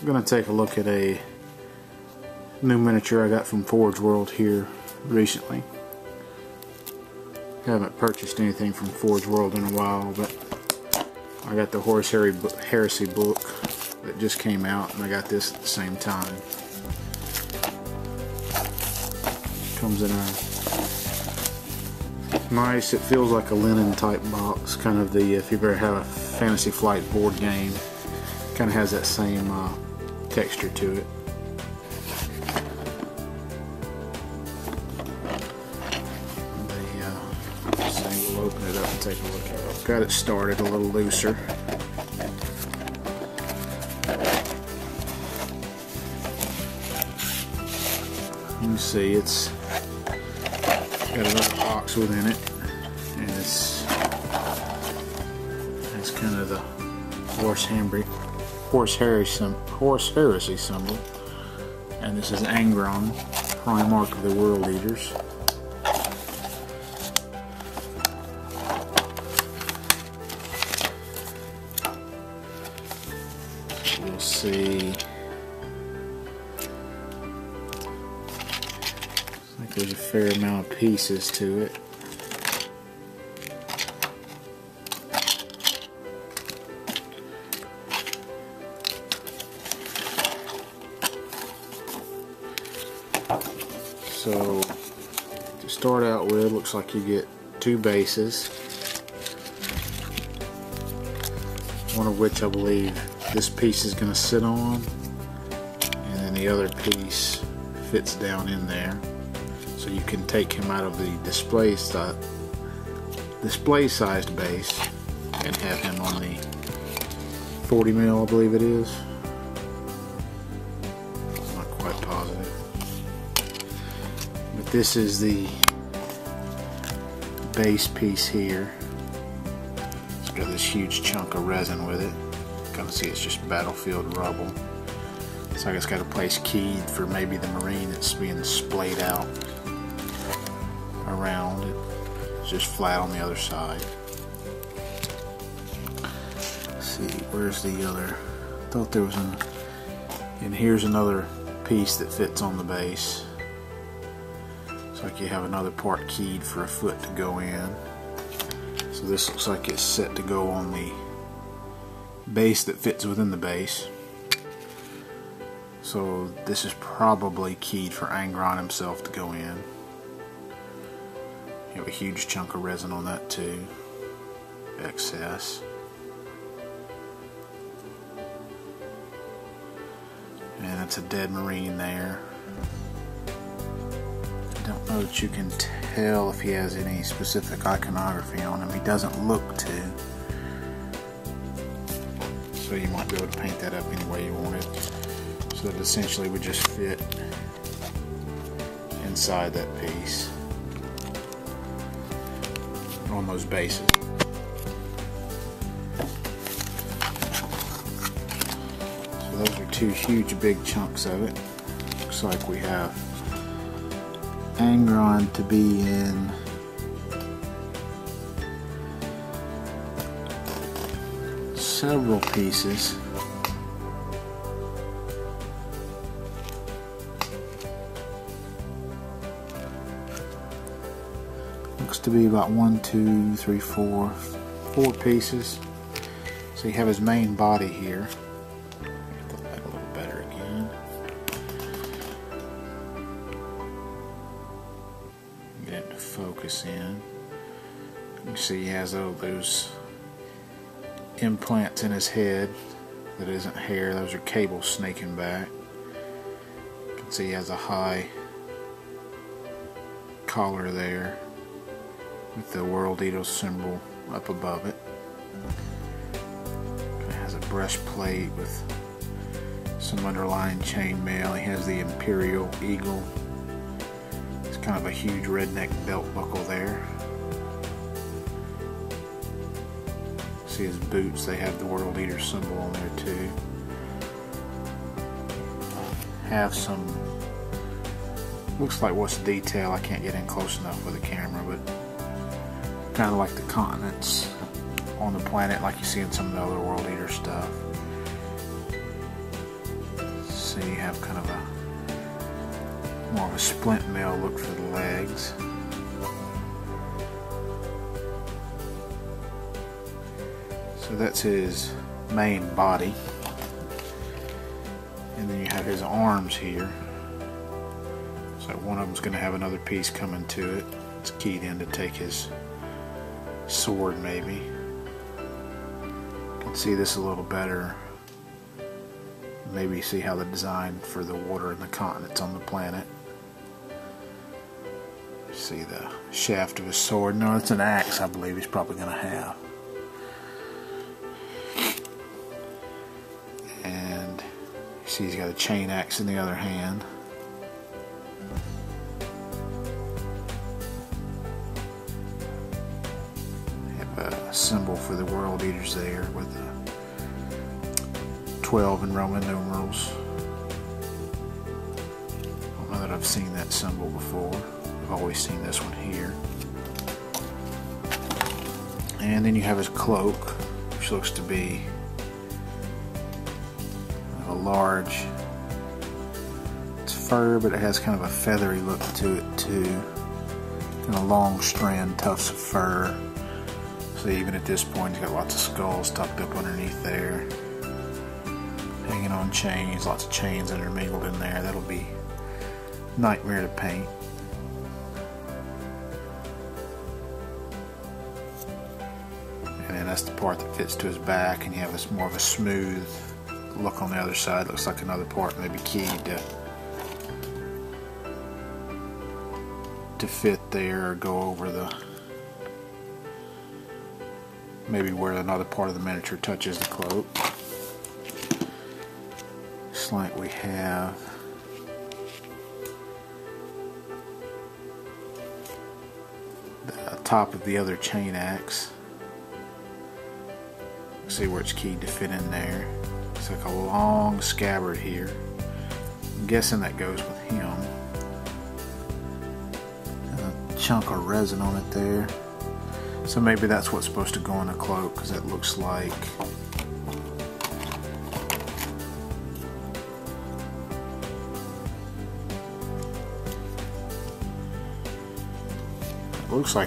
I'm going to take a look at a new miniature I got from ForgeWorld here recently. Haven't purchased anything from ForgeWorld in a while, but I got the Horse Heresy book that just came out, and I got this at the same time. Comes in a nice, it feels like a linen type box, kind of the, if you've ever had a Fantasy Flight board game, kind of has that same texture to it. We'll open it up and take a look at it. I've got it started a little looser. You can see it's got another box within it, and it's kind of the Horse Heresy symbol, and this is Angron, Primarch of the World Eaters. You'll see, looks like there's a fair amount of pieces to it. So to start out with, looks like you get two bases, one of which I believe this piece is going to sit on, and then the other piece fits down in there, so you can take him out of the display sized base and have him on the 40 mil, I believe it is. I'm not quite positive. But this is the base piece here. It's got this huge chunk of resin with it. Kind of see it's just battlefield rubble. Looks like it's got a place keyed for maybe the marine that's being splayed out around it. It's just flat on the other side. Let's see, where's the other? I thought there was an. And here's another piece that fits on the base. Looks like you have another part keyed for a foot to go in. So this looks like it's set to go on the base that fits within the base. So this is probably keyed for Angron himself to go in. You have a huge chunk of resin on that too. Excess. And it's a dead marine there. I don't know that you can tell if he has any specific iconography on him. He doesn't look to. So you might be able to paint that up any way you wanted. So that essentially would just fit inside that piece on those bases. So those are two huge big chunks of it. Looks like we have Angron to be in several pieces. Looks to be about 1, 2, 3, 4 pieces. So you have his main body here. Get the light a little better again. Get it to focus in. You can see he has all those implants in his head that isn't hair. Those are cables snaking back. You can see he has a high collar there with the World Eater symbol up above it. It has a breastplate with some underlying chainmail. He has the Imperial Eagle. It's kind of a huge redneck belt buckle there. See his boots, they have the World Eater symbol on there too. Have some, looks like what's detail, I can't get in close enough with the camera, but kind of like the continents on the planet like you see in some of the other World Eater stuff. So you have kind of a more of a splint mail look for the legs. So that's his main body. And then you have his arms here. So one of them's going to have another piece coming to it. It's keyed in to take his sword maybe. You can see this a little better. Maybe see how the design for the water and the continents on the planet. See the shaft of his sword. No, it's an axe I believe he's probably going to have. And you see he's got a chain axe in the other hand. Symbol for the world eaters there with the 12 in Roman numerals. I don't know that I've seen that symbol before. I've always seen this one here. And then you have his cloak, which looks to be a large, it's fur, but it has kind of a feathery look to it too. And a long strand, tufts of fur. So even at this point, he's got lots of skulls tucked up underneath there, hanging on chains, lots of chains intermingled in there. That'll be nightmare to paint. And then that's the part that fits to his back, and you have this more of a smooth look on the other side. Looks like another part maybe keyed to fit there or go over the, maybe where another part of the miniature touches the cloak. Just like we have the top of the other chain axe. See where it's keyed to fit in there. It's like a long scabbard here. I'm guessing that goes with him. And a chunk of resin on it there. So maybe that's what's supposed to go on the cloak, because it looks like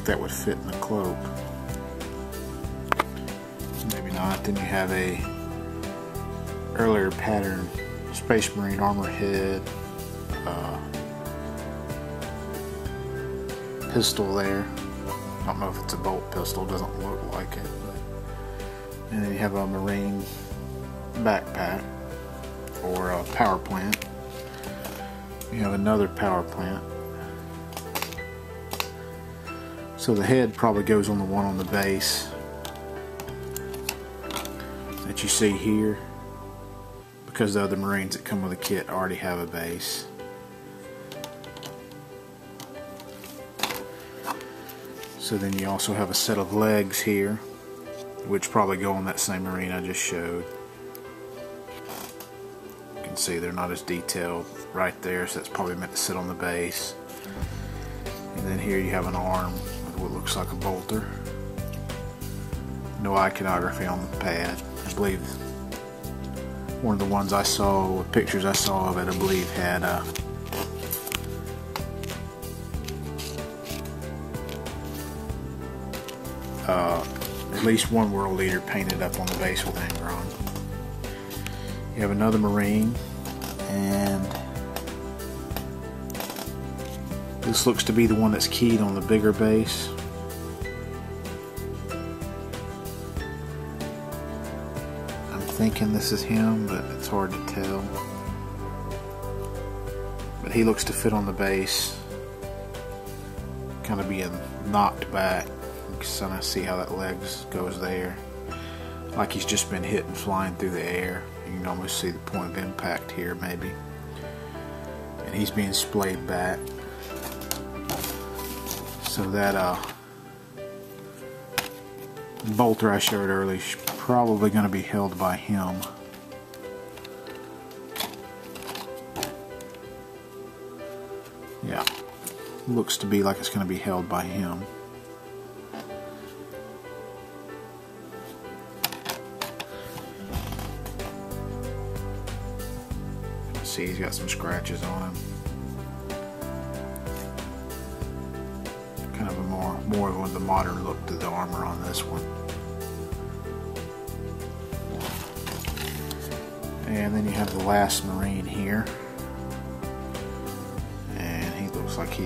that would fit in the cloak. Maybe not. Then you have a earlier pattern Space Marine armor head, pistol there. I don't know if it's a bolt pistol, doesn't look like it. But, and then you have a Marine backpack or a power plant. You have another power plant. So the head probably goes on the one on the base that you see here, because the other Marines that come with a kit already have a base. So then you also have a set of legs here, which probably go on that same Marine I just showed. You can see they're not as detailed right there, so that's probably meant to sit on the base. And then here you have an arm with what looks like a bolter. No iconography on the pad. I believe one of the ones I saw, pictures I saw of it, I believe had at least one world leader painted up on the base with Angron. You have another Marine, and this looks to be the one that's keyed on the bigger base. I'm thinking this is him, but it's hard to tell. But he looks to fit on the base, kind of being knocked back. So I see how that leg goes there, like he's just been hit and flying through the air. You can almost see the point of impact here maybe, and he's being splayed back. So that bolter I showed earlier is probably going to be held by him. Yeah, looks to be like it's going to be held by him. see he's got some scratches on him. Kind of a more of the modern look to the armor on this one. And then you have the last Marine here. And he looks like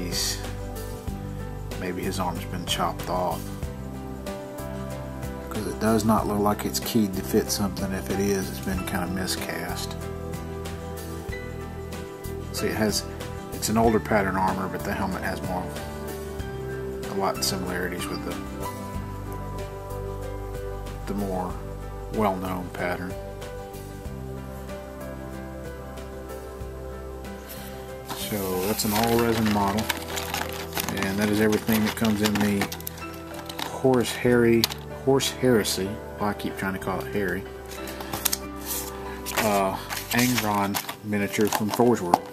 maybe his arm's been chopped off. Because it does not look like it's keyed to fit something. If it is, it's been kind of miscast. See, it's an older pattern armor, but the helmet has a lot of similarities with the more well-known pattern. So that's an all resin model, and that is everything that comes in the Horse Heresy. Well, I keep trying to call it Harry. Angron miniature from ForgeWorld.